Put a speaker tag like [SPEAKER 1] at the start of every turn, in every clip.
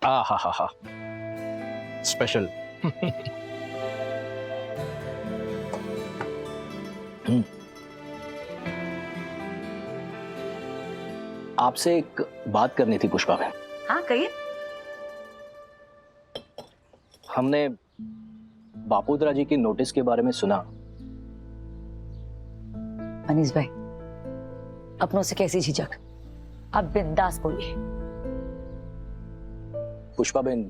[SPEAKER 1] हा हा हा, स्पेशल। आपसे एक बात करनी थी पुष्पा बहन।
[SPEAKER 2] हाँ कहिए।
[SPEAKER 1] हमने बापूद्रा जी की नोटिस के बारे में सुना।
[SPEAKER 2] मनीष भाई, अपनों से कैसी झिझक, आप बिंदास बोलिए।
[SPEAKER 1] पुष्पा बहन,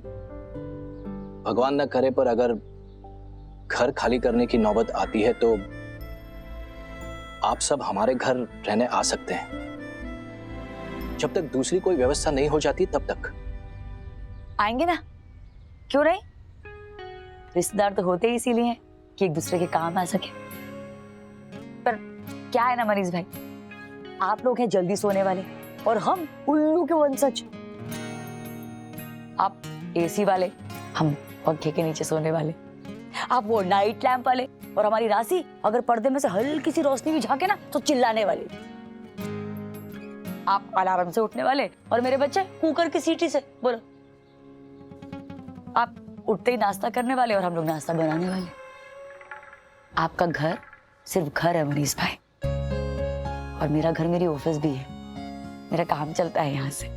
[SPEAKER 1] भगवान न करे पर अगर घर खाली करने की नौबत आती है तो आप सब हमारे घर रहने आ सकते हैं, जब तक दूसरी कोई व्यवस्था नहीं हो जाती तब तक।
[SPEAKER 2] आएंगे ना, क्यों नहीं। रिश्तेदार तो होते ही इसीलिए हैं कि एक दूसरे के काम आ सके। पर क्या है ना मनीष भाई, आप लोग हैं जल्दी सोने वाले और हम उल्लू के वंशज। आप एसी वाले, हम पंखे के नीचे सोने वाले। आप वो नाइट लैंप वाले और हमारी राशि अगर पर्दे में से हल्की सी रोशनी भी झांके ना तो चिल्लाने वाले। आप अलार्म से उठने वाले और मेरे बच्चे कुकर की सीटी से। बोलो, आप उठते ही नाश्ता करने वाले और हम लोग नाश्ता बनाने वाले। आपका घर सिर्फ घर है मनीष भाई, और मेरा घर मेरी ऑफिस भी है। मेरा काम चलता है यहाँ से।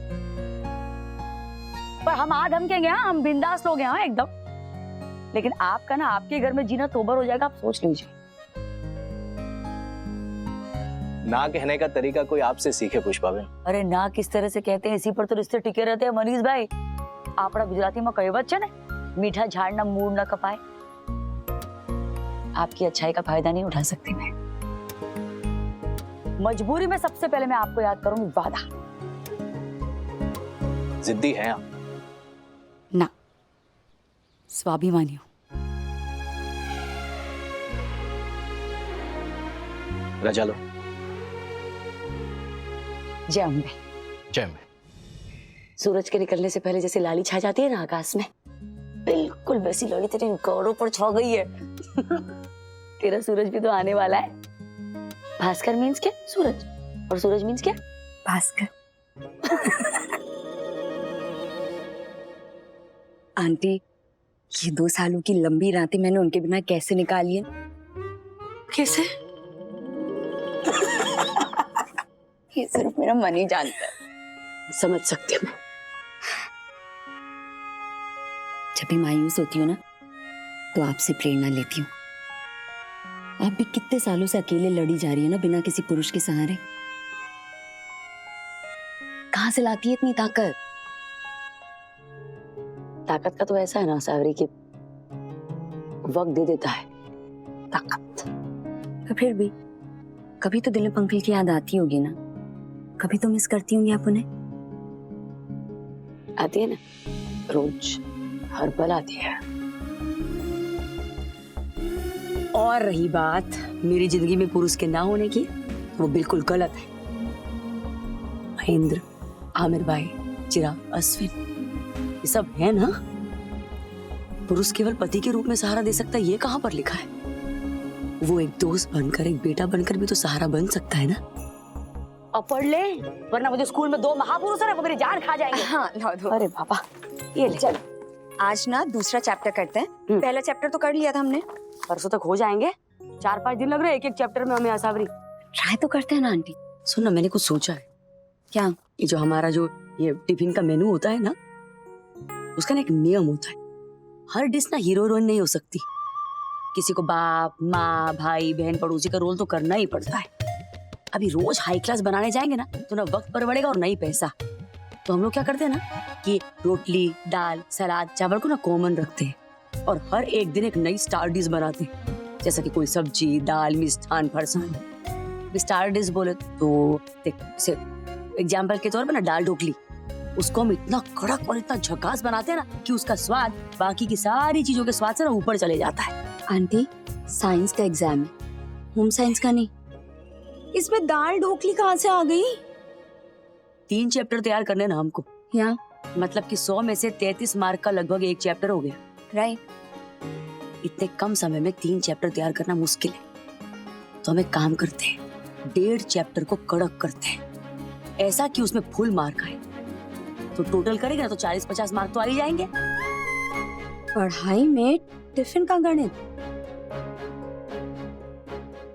[SPEAKER 2] पर हम आ धमकेंगे, हाँ, हम बिंदास लोग हैं, हाँ एकदम। लेकिन आपका ना, आपके घर में जीना तोबर हो जाएगा, आप सोच लीजिए।
[SPEAKER 1] ना कहने का तरीका कोई आपसे सीखे पुष्पा बहन।
[SPEAKER 2] अरे ना किस तरह से कहते हैं, इसी पर तो रिश्ते टिके रहते हैं मनीष भाई। आपड़ा गुजराती में कहेवत है ना, मीठा झाड़ ना मूड ना कपाए। आपकी अच्छाई का फायदा नहीं उठा सकती मैं। मजबूरी में सबसे पहले मैं आपको याद करूंगी वादा।
[SPEAKER 1] जिद्दी हैं आप।
[SPEAKER 2] ना, स्वाभिमानी हूं।
[SPEAKER 1] रजा लो।
[SPEAKER 2] जय अम्बे।
[SPEAKER 1] जय अम्बे।
[SPEAKER 2] सूरज के निकलने से पहले जैसे लाली छा जाती है ना आकाश में, बिल्कुल वैसी लाली तेरे गौरों पर छा गई है। तेरा सूरज भी तो आने वाला है। भास्कर मीन्स क्या? सूरज। और सूरज मीन्स क्या? भास्कर।
[SPEAKER 3] आंटी, ये 2 सालों की लंबी रातें मैंने उनके बिना कैसे निकाली है?
[SPEAKER 2] कैसे?
[SPEAKER 3] ये सिर्फ मेरा मन ही जानता है।
[SPEAKER 2] समझ सकती हूँ।
[SPEAKER 3] जब भी मायूस होती हूँ ना, तो आपसे प्रेरणा लेती हूँ। आप भी कितने सालों से अकेले लड़ी जा रही है ना, बिना किसी पुरुष के सहारे। कहाँ से लाती है इतनी ताकत?
[SPEAKER 2] ताकत का तो ऐसा है ना सावरी, कि वक्त दे देता है ताकत।
[SPEAKER 3] तो फिर भी कभी तो दिलीप अंकल की याद आती होगी ना, कभी तो मिस करती होंगी आप उन्हें।
[SPEAKER 2] आती है ना, रोज हर पल आती है। और रही बात मेरी जिंदगी में पुरुष के ना होने की, वो बिल्कुल गलत है। महेंद्र, आमिर भाई, चिराग, अश्विन, ये सब है ना। पुरुष केवल पति के रूप में सहारा दे सकता है, ये कहाँ पर लिखा है? वो एक दोस्त बनकर, एक बेटा बनकर भी तो सहारा बन सकता है ना। अब पढ़ ले, वरना मुझे स्कूल में 2 महापुरुष है ना, वो मेरी जान खा जाएंगे।
[SPEAKER 3] हाँ, लाओ दो।
[SPEAKER 2] अरे बाबा, ये ले।
[SPEAKER 3] चल, आज ना दूसरा चैप्टर करते हैं। पहला चैप्टर तो कर लिया था हमने।
[SPEAKER 2] परसों तक हो जाएंगे। 4-5 दिन लग रहे हैं एक एक चैप्टर में हमें। आसावरी,
[SPEAKER 3] ट्राई तो करते हैं ना आंटी।
[SPEAKER 2] सुन ना, मैंने कुछ सोचा है।
[SPEAKER 3] क्या?
[SPEAKER 2] ये जो हमारा जो ये टिफिन का मेनू होता है ना, उसका ना एक नियम होता है। हर डिश ना हीरो हीरोइन नहीं हो सकती। किसी को बाप, माँ, भाई, बहन, पड़ोसी का रोल तो करना ही पड़ता है। अभी रोज हाई क्लास बनाने जाएंगे ना तो ना वक्त पर बढ़ेगा और ना ही पैसा। तो हम लोग क्या करते हैं ना कि रोटली, दाल, सलाद, चावल को ना कॉमन रखते हैं और हर एक दिन एक नई स्टार डिश बनाते हैं। जैसा कि कोई सब्जी, दाल, मिष्ठान, फरसान। स्टार डिश बोले तो देख, एग्जाम्पल के तौर पर ना दाल ढोकली, उसको हम इतना कड़क और इतना झकास बनाते हैं ना कि उसका स्वाद बाकी की सारी चीजों के स्वाद से ना ऊपर चले जाता है।
[SPEAKER 3] आंटी, साइंस का एग्जाम है, होम साइंस का नहीं। इसमें दाल ढोकली कहाँ से आ गई?
[SPEAKER 2] 3 चैप्टर तैयार करने ना हमको।
[SPEAKER 3] या
[SPEAKER 2] मतलब कि 100 में से 33 मार्क का लगभग एक चैप्टर हो गया।
[SPEAKER 3] राइट।
[SPEAKER 2] इतने कम समय में 3 चैप्टर तैयार करना मुश्किल है। तो हम एक काम करते हैं, 1.5 चैप्टर को कड़क करते हैं, ऐसा कि उसमें फुल मार्क आए। तो टोटल करेगा ना तो 40-50 मार्क तो आ ही जाएंगे।
[SPEAKER 4] पढ़ाई में टिफिन का गणित,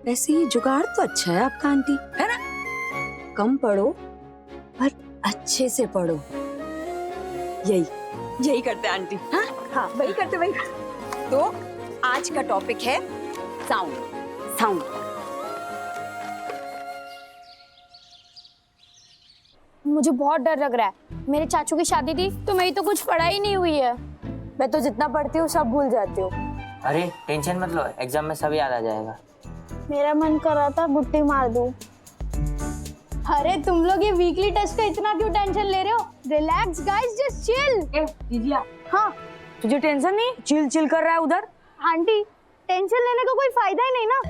[SPEAKER 4] वैसे ये जुगाड़ तो अच्छा है आपका आंटी, है ना? कम पढ़ो पर अच्छे से पढ़ो। यही करते हैं आंटी। हाँ हाँ, वही करते वही करते। तो आज का टॉपिक है साउंड। साउंड
[SPEAKER 5] मुझे बहुत डर लग रहा है। मेरे चाचू की शादी थी तो मेरी तो कुछ पढ़ाई नहीं हुई है।
[SPEAKER 4] मैं तो जितना पढ़ती हूँ सब भूल जाती हूँ।
[SPEAKER 6] अरे टेंशन मत लो, एग्जाम में सब याद आ जाएगा।
[SPEAKER 5] मेरा मन कर रहा था गुट्टी मार दूं। अरे तुम लोग ये वीकली टेस्ट का इतना क्यों टेंशन ले रहे हो? Relax guys, just chill.
[SPEAKER 2] दीजिया,
[SPEAKER 5] हाँ
[SPEAKER 2] तुझे टेंशन नहीं? चिल कर रहा है उधर।
[SPEAKER 5] आंटी, टेंशन लेने का कोई फायदा ही नहीं ना,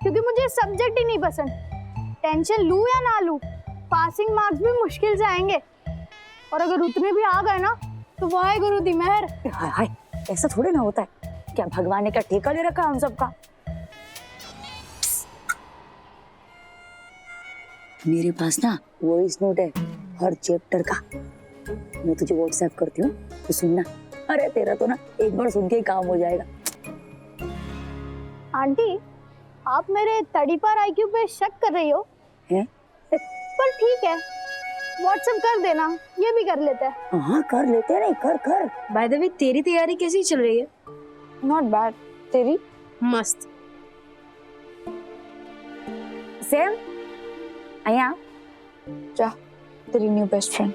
[SPEAKER 5] क्योंकि मुझे सब्जेक्ट ही नहीं पसंद। टेंशन लूं या ना लूं, पासिंग मार्क्स भी मुश्किल से आएंगे, और अगर उतने भी आ गए ना तो वाहे गुरु दी मेहर।
[SPEAKER 2] हाय हाय, ऐसा थोड़ी ना होता है। क्या भगवान ने क्या ठेका ले रखा है हम सबका? मेरे पास ना वॉइस नोट है हर चैप्टर का, मैं तुझे व्हाट्सएप करती हूँ तो सुनना। अरे तेरा तो ना एक बार सुन के ही काम हो जाएगा।
[SPEAKER 5] आंटी, आप मेरे 34 IQ पे शक कर रही हो?
[SPEAKER 2] हैं?
[SPEAKER 5] पर ठीक है, व्हाट्सएप कर देना, ये भी कर लेते हैं।
[SPEAKER 2] हाँ कर लेते हैं, नहीं कर।
[SPEAKER 4] बाय द वे, तेरी तैयारी कैसी चल रही है?
[SPEAKER 5] Not bad. तेरी?
[SPEAKER 4] मस्त।
[SPEAKER 2] सेम आया
[SPEAKER 5] जा, तेरी न्यू बेस्ट फ्रेंड।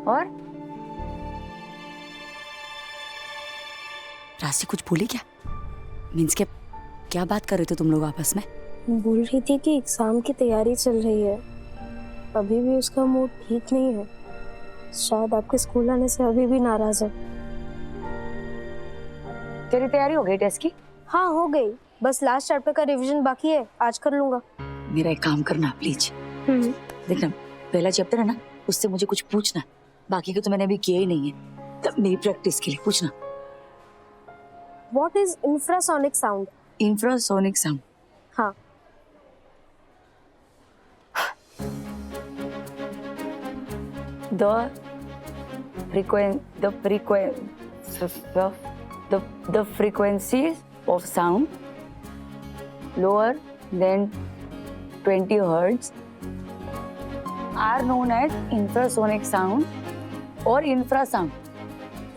[SPEAKER 2] और राशि कुछ बोली क्या? मीन्स के क्या बात कर रहे थे तुम लोग आपस में?
[SPEAKER 4] बोल रही थी कि एग्जाम की तैयारी चल रही है, अभी भी उसका मूड ठीक नहीं है, शायद आपके स्कूल आने से अभी भी नाराज है।
[SPEAKER 2] तेरी तैयारी हो गई टेस्ट की?
[SPEAKER 4] हाँ हो गई, बस लास्ट चैप्टर का रिवीजन बाकी है, आज कर लूंगा।
[SPEAKER 2] मेरा एक काम करना प्लीज। देखना, पहला चैप्टर है ना, उससे मुझे कुछ पूछना, बाकी को तो मैंने अभी किया ही नहीं है, तब मेरी प्रैक्टिस के लिए पूछना।
[SPEAKER 4] What is infrasonic sound?
[SPEAKER 2] Infrasonic sound?
[SPEAKER 4] हाँ।
[SPEAKER 2] The frequencies of sound lower than 20 hertz are known as infrasonic sound or infrasound,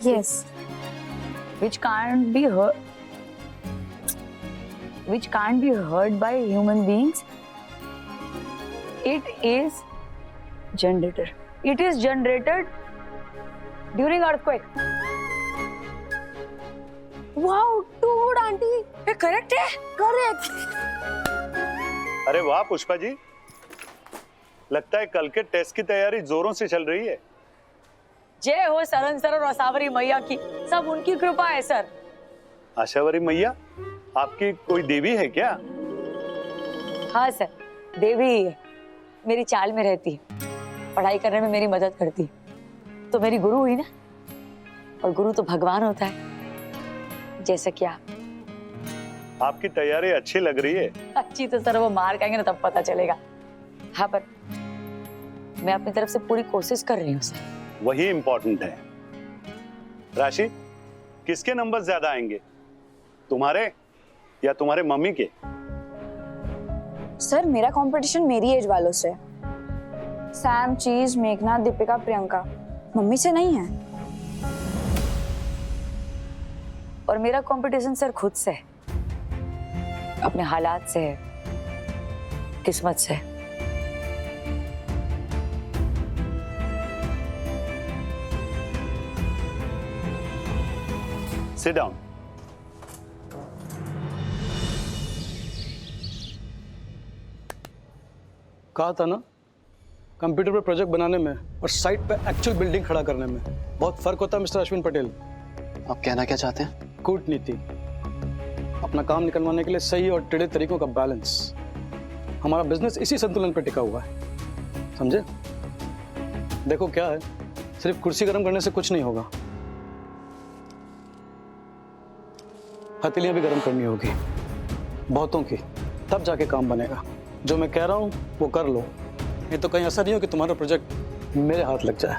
[SPEAKER 4] Yes.
[SPEAKER 2] which can't be heard by human beings. It is generated during earthquake.
[SPEAKER 4] Wow, too good aunty.
[SPEAKER 2] ये correct है?
[SPEAKER 4] Correct.
[SPEAKER 7] अरे वाह पुष्पा जी, लगता है कल के test की तैयारी जोरों से चल रही है।
[SPEAKER 2] जय हो सरन सर और असावरी मैया की, सब उनकी कृपा है सर।
[SPEAKER 7] आशावरी मैया, आपकी कोई देवी है क्या?
[SPEAKER 2] हाँ सर, देवी ही है, मेरी चाल में रहती है, पढ़ाई करने में मेरी मदद करती है, तो मेरी गुरु हुई ना, और गुरु तो भगवान होता है, जैसे कि
[SPEAKER 7] आपकी तैयारी अच्छी लग रही है।
[SPEAKER 2] अच्छी तो सर वो मार खाएंगे ना तब पता चलेगा। हाँ पर मैं अपनी तरफ से पूरी कोशिश कर रही हूँ सर।
[SPEAKER 7] वही इम्पोर्टेंट है। राशि, किसके नंबर ज्यादा आएंगे, तुम्हारे या तुम्हारे मम्मी के?
[SPEAKER 5] सर मेरा कंपटीशन मेरी एज वालों से, सैम, चीज, मेघना, दीपिका, प्रियंका, मम्मी से नहीं है।
[SPEAKER 2] और मेरा कंपटीशन सर खुद से है, अपने हालात से है, किस्मत से।
[SPEAKER 7] Sit down.
[SPEAKER 8] कहा था ना, कंप्यूटर पे प्रोजेक्ट बनाने में और साइट पे एक्चुअल बिल्डिंग खड़ा करने में बहुत फर्क होता है मिस्टर अश्विन पटेल।
[SPEAKER 1] आप कहना क्या चाहते हैं?
[SPEAKER 8] कूटनीति, अपना काम निकलवाने के लिए सही और टेढ़े तरीकों का बैलेंस। हमारा बिजनेस इसी संतुलन पर टिका हुआ है, समझे? देखो क्या है, सिर्फ कुर्सी गर्म करने से कुछ नहीं होगा, हथेलियां भी गर्म करनी होगी, बहुतों की, तब जाके काम बनेगा। जो मैं कह रहा हूं वो कर लो, ये तो कहीं ऐसा नहीं हो कि तुम्हारा प्रोजेक्ट मेरे हाथ लग जाए।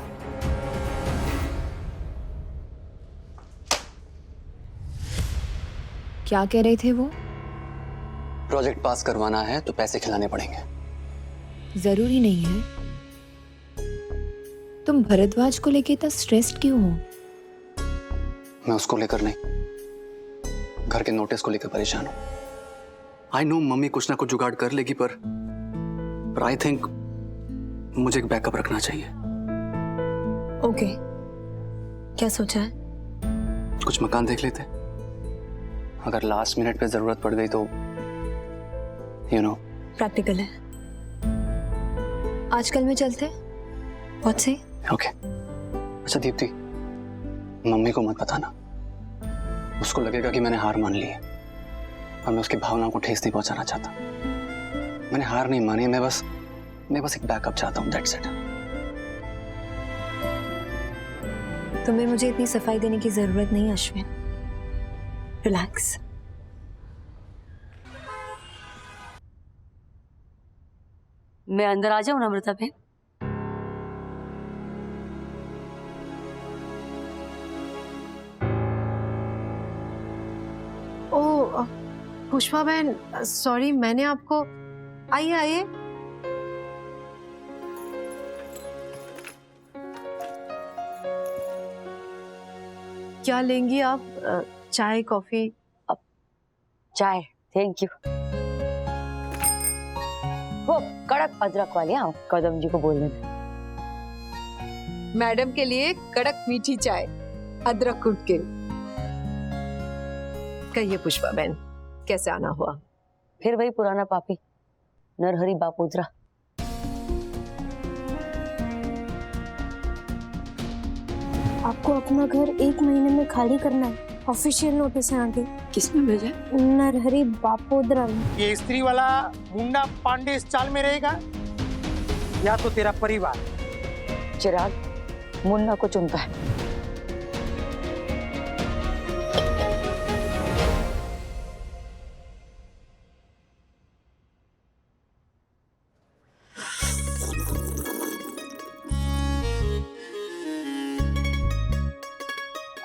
[SPEAKER 9] क्या कह रहे थे वो?
[SPEAKER 10] प्रोजेक्ट पास करवाना है तो पैसे खिलाने पड़ेंगे।
[SPEAKER 9] जरूरी नहीं है। तुम भरद्वाज को लेके इतना स्ट्रेस्ड क्यों हो?
[SPEAKER 10] मैं उसको लेकर नहीं, घर के नोटिस को लेकर परेशान हूं। आई नो मम्मी कुछ ना कुछ जुगाड़ कर लेगी, पर आई थिंक मुझे एक बैकअप रखना चाहिए।
[SPEAKER 4] ओके, क्या सोचा है?
[SPEAKER 10] कुछ मकान देख लेते, अगर लास्ट मिनट पे जरूरत पड़ गई तो यू नो।
[SPEAKER 4] प्रैक्टिकल है। आजकल में चलते बहुत सही।
[SPEAKER 10] ओके। अच्छा दीप्ति, मम्मी को मत बताना, उसको लगेगा कि मैंने हार मान ली है और मैं उसकी भावनाओं को ठेस नहीं पहुंचाना चाहता। मैंने हार नहीं मानी, मैं बस एक बैकअप चाहता हूं, दैट्स इट।
[SPEAKER 4] तुम्हें मुझे इतनी सफाई देने की जरूरत नहीं अश्विन, रिलैक्स।
[SPEAKER 2] मैं अंदर आ जाऊं नम्रता बहन?
[SPEAKER 11] ओ पुष्पा बहन, सॉरी, मैंने आपको। आइए आइए। क्या लेंगी आप? चाय, कॉफी?
[SPEAKER 2] चाय, थैंक यू। वो कड़क अदरक वाली, हाँ, कदम जी को बोल देना।
[SPEAKER 11] मैडम के लिए कड़क मीठी चाय, अदरक कूट के। कहिए पुष्पा बहन, कैसे आना हुआ?
[SPEAKER 2] फिर वही पुराना पापी, नरहरि बापोद्रा।
[SPEAKER 4] आपको अपना घर 1 महीने में खाली करना है, ऑफिशियल नोटिस है आगे।
[SPEAKER 2] किसने भेजा?
[SPEAKER 4] नरहरि बापोद्रा ने।
[SPEAKER 12] ये स्त्री वाला मुंडा पांडे इस चाल में रहेगा या तो तेरा परिवार?
[SPEAKER 2] चिराग मुन्ना को चुनता है।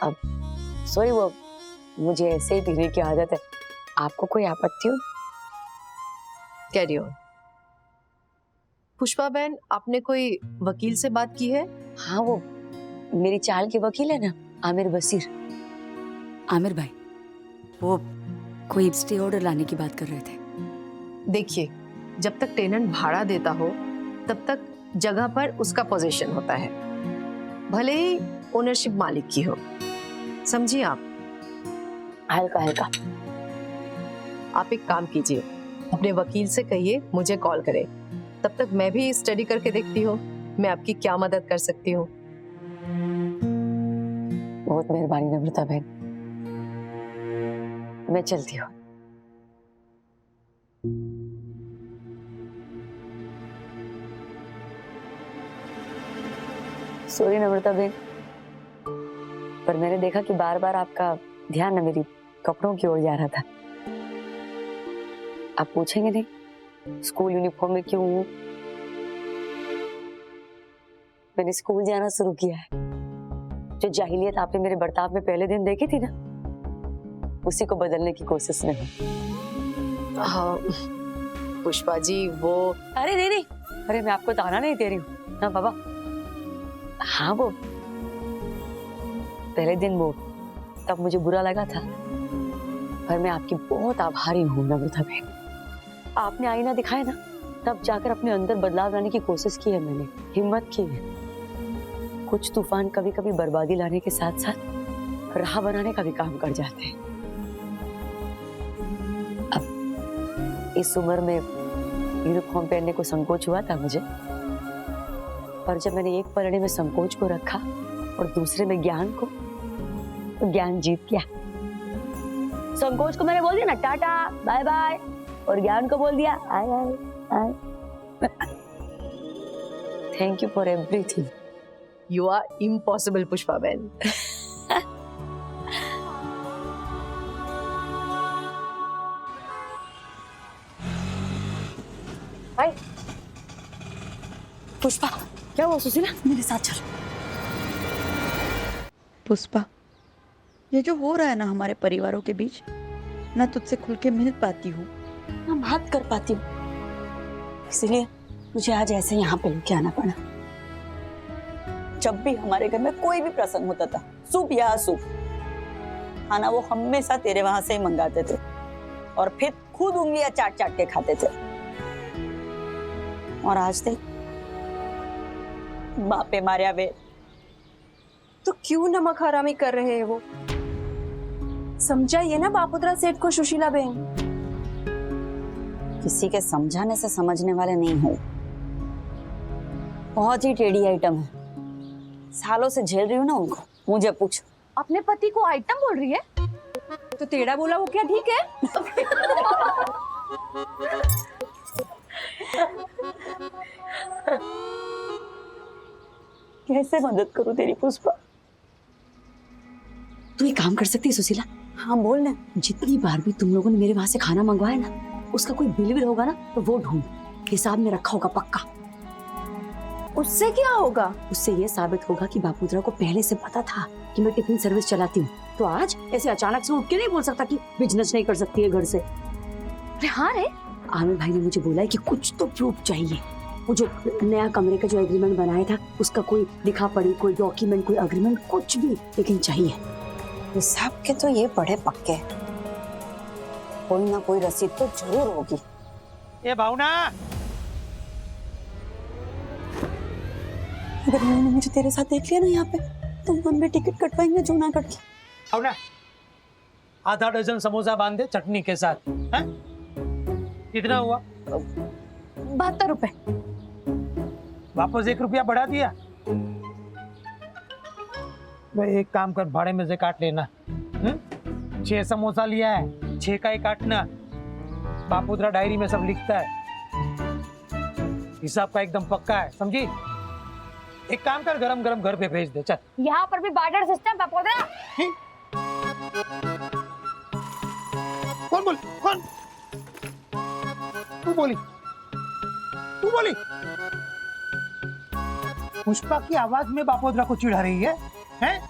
[SPEAKER 2] अब सॉरी, वो मुझे ऐसे ही पीने की आदत है। आपको कोई आपत्ति हो?
[SPEAKER 11] Carry on. पुष्पा बहन, आपने कोई वकील से बात की है?
[SPEAKER 2] हाँ, वो मेरी चाल के वकील है ना, आमिर बशीर। आमिर भाई, वो कोई स्टे ऑर्डर लाने की बात कर रहे थे।
[SPEAKER 11] देखिए, जब तक टेनेंट भाड़ा देता हो तब तक जगह पर उसका पोजीशन होता है, भले ही ओनरशिप मालिक की हो। समझिए आप?
[SPEAKER 2] हल्का हल्का।
[SPEAKER 11] आप एक काम कीजिए, अपने वकील से कहिए मुझे कॉल करे। तब तक मैं भी स्टडी करके देखती हूँ मैं आपकी क्या मदद कर सकती हूँ।
[SPEAKER 2] बहुत मेहरबानी नम्रता बहन, मैं चलती हूँ। सॉरी नम्रता बहन, पर मैंने देखा कि बार बार आपका ध्यान न मेरी कपड़ों की ओर जा रहा था। आप पूछेंगे नहीं स्कूल यूनिफॉर्म में क्यों हूँ? मैंने स्कूल जाना शुरू किया है। जो जाहिलियत आपने मेरे बर्ताव में पहले दिन देखी थी ना, उसी को बदलने की कोशिश में हूँ।
[SPEAKER 11] हाँ पुष्पा जी, वो
[SPEAKER 2] अरे नहीं, अरे मैं आपको ताना नहीं दे रही हूँ ना बाबा। हाँ, वो पहले दिन वो तब मुझे बुरा लगा था, पर मैं आपकी बहुत आभारी हूँ नम्रता बहन। आपने आईना दिखाया ना, तब जाकर अपने अंदर बदलाव लाने की कोशिश की है मैंने, हिम्मत की है। कुछ तूफान कभी कभी बर्बादी लाने के साथ साथ राह बनाने का भी काम कर जाते हैं। अब इस उम्र में यूनिफॉर्म पहनने को संकोच हुआ था मुझे, पर जब मैंने एक पलड़े में संकोच को रखा और दूसरे में ज्ञान को, तो ज्ञान जीत गया। संकोच को मैंने बोल दिया ना टाटा बाय बाय, और ज्ञान को बोल दिया आय आय आय। Thank you for everything.
[SPEAKER 11] You are impossible Pushpa बहन।
[SPEAKER 2] भाई पुष्पा, क्या हुआ सुशीला? मेरे साथ चल।
[SPEAKER 13] पुष्पा, ये जो हो रहा है ना हमारे परिवारों के बीच, ना तुझसे खुल के मिल पाती हूँ
[SPEAKER 2] ना बात कर पाती हूँ, इसलिए मुझे आज ऐसे यहाँ पे लेके आना पड़ा।
[SPEAKER 14] जब भी हमारे घर में कोई भी प्रसंग होता था, सूप या सूप, खाना वो हमेशा तेरे वहां से ही मंगाते थे और फिर खुद उंगलियां चाट चाट के खाते थे। और आज देख, बापे मारिया वे।
[SPEAKER 4] तो क्यों नमक हरामी कर रहे हैं वो? समझाइए ना बापुत्रा सेठ को सुशीला बहन।
[SPEAKER 14] किसी के समझाने से समझने वाले नहीं हो, बहुत ही टेढ़ी आइटम है, सालों से झेल रही हूँ ना उनको। मुझे पूछ,
[SPEAKER 5] अपने पति को आइटम बोल रही है?
[SPEAKER 4] तो टेढ़ा बोला वो क्या ठीक है?
[SPEAKER 14] कैसे मदद करूं तेरी पुष्पा?
[SPEAKER 2] तू एक काम कर सकती है सुशीला?
[SPEAKER 14] हाँ बोल ना।
[SPEAKER 2] जितनी बार भी तुम लोगों ने मेरे वहां से खाना मंगवाया ना, उसका कोई बिल भी होगा ना तो वो ढूंढ, हिसाब में रखा होगा पक्का।
[SPEAKER 4] उससे क्या होगा?
[SPEAKER 2] उससे ये साबित होगा कि बापूद्रा को पहले से पता था कि मैं टिफिन सर्विस चलाती हूँ, तो आज ऐसे अचानक से उठ के नहीं बोल सकता कि बिजनेस नहीं कर सकती है घर से।
[SPEAKER 5] अरे हाँ रे,
[SPEAKER 2] आमिर भाई ने मुझे बोला है कि कुछ तो प्रूफ चाहिए। वो जो नया कमरे का जो एग्रीमेंट बनाया था, उसका कोई लिखा पढ़ी, कोई डॉक्यूमेंट, कोई अग्रीमेंट, कुछ भी, लेकिन चाहिए।
[SPEAKER 14] हिसाब के तो ये बड़े पक्के, कोई ना कोई रसीद तो जरूर होगी।
[SPEAKER 12] ये भावना,
[SPEAKER 14] अगर मैंने मुझे तेरे साथ देख लिया ना यहाँ पे, तो मन में टिकट कटवाएंगे जूनागढ़ की।
[SPEAKER 12] भावना, आधा डजन समोसा बांध दे चटनी के साथ। हैं? कितना हुआ?
[SPEAKER 5] 72 रुपए।
[SPEAKER 12] वापस 1 रुपया बढ़ा दिया। भाई एक काम कर, भाड़े में से काट लेना। 6 समोसा लिया है, 6 का ही काटना। बापूद्रा डायरी में सब लिखता है, हिसाब का एकदम पक्का है, समझी? एक काम कर, गरम गरम घर पे भेज दे। चल,
[SPEAKER 5] यहाँ पर भी बार्टर सिस्टम बापूद्रा।
[SPEAKER 12] कौन बोली? कौन? तू बोली? तू बोली? पुष्पा की आवाज में बापोद्रा को चिढ़ा रही है? हैं?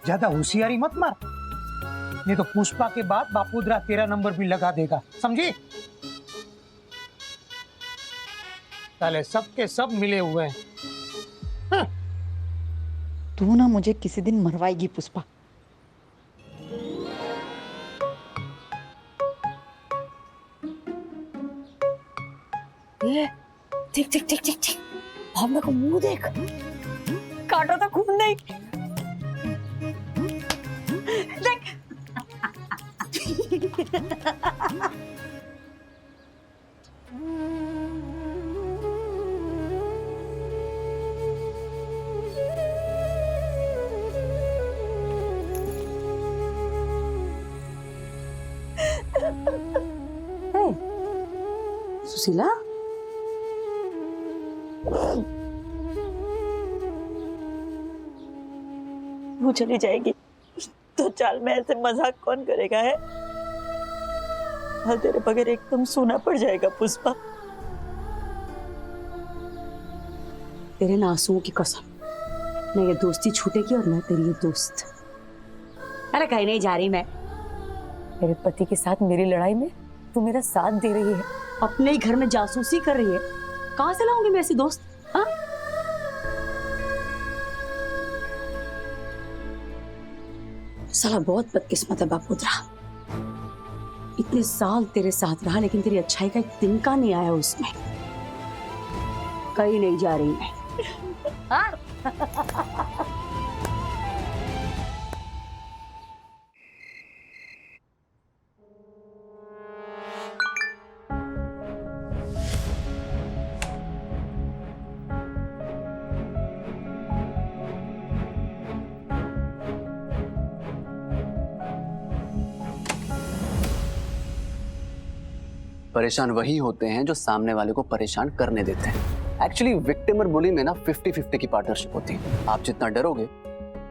[SPEAKER 12] ज्यादा होशियारी मत मार, नहीं तो पुष्पा के बाद बापोद्रा तेरा नंबर भी लगा देगा, समझी? साले सबके सब मिले हुए हैं। हाँ।
[SPEAKER 13] तू ना मुझे किसी दिन मरवाएगी पुष्पा।
[SPEAKER 2] ये देख देख देख देख देख, भावना को मुंह देख, काटा तो खून नहीं। देख सुशीला,
[SPEAKER 14] वो चली जाएगी तो चाल में ऐसे मजाक कौन करेगा है? तेरे बगैर एकदम सूना पड़ जाएगा पुष्पा।
[SPEAKER 2] तेरे नासुओं की कसम, न ये दोस्ती छूटेगी और न तेरी ये दोस्त। अरे कहीं नहीं जा रही मैं।
[SPEAKER 14] मेरे पति के साथ मेरी लड़ाई में तू मेरा साथ दे रही है,
[SPEAKER 2] अपने ही घर में जासूसी कर रही है। कहां से लाऊंगी मैं ऐसी दोस्त? हाँ? साला बहुत बदकिस्मत है बापूद्रा। इतने साल तेरे साथ रहा, लेकिन तेरी अच्छाई का एक तिनका नहीं आया उसमें। कहीं नहीं जा रही मैं। हाँ?
[SPEAKER 10] परेशान वही होते हैं जो सामने वाले को परेशान करने देते हैं। एक्चुअली विक्टिम और बुली में ना 50-50 की पार्टनरशिप होती है। आप जितना डरोगे,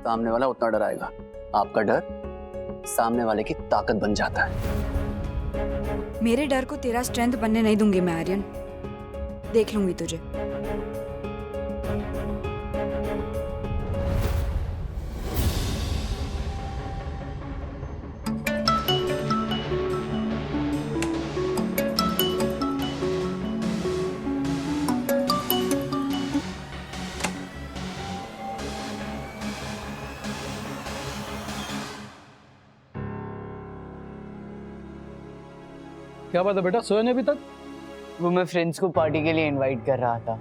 [SPEAKER 10] सामने वाला उतना डराएगा। आपका डर सामने वाले की ताकत बन जाता है।
[SPEAKER 15] मेरे डर को तेरा स्ट्रेंथ बनने नहीं दूंगी मैं आर्यन। देख लूंगी तुझे।
[SPEAKER 8] क्या बात है बेटा, सोया नहीं अभी तक?
[SPEAKER 6] वो मैं फ्रेंड्स को पार्टी के लिए इनवाइट कर रहा था।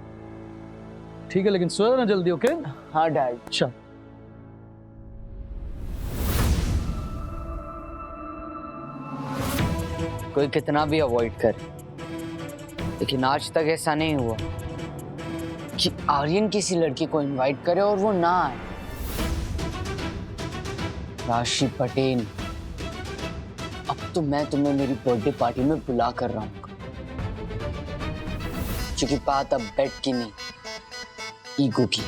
[SPEAKER 8] ठीक है, लेकिन सोया ना जल्दी, ओके?
[SPEAKER 6] हाँ डैड।
[SPEAKER 8] अच्छा।
[SPEAKER 6] कोई कितना भी अवॉइड करे, लेकिन आज तक ऐसा नहीं हुआ कि आर्यन किसी लड़की को इनवाइट करे और वो ना आए। राशि पटेल, अब तो मैं तुम्हें मेरी बर्थडे पार्टी में बुला कर रहा हूँ, क्योंकि बात अब बेट की नहीं, ईगो की।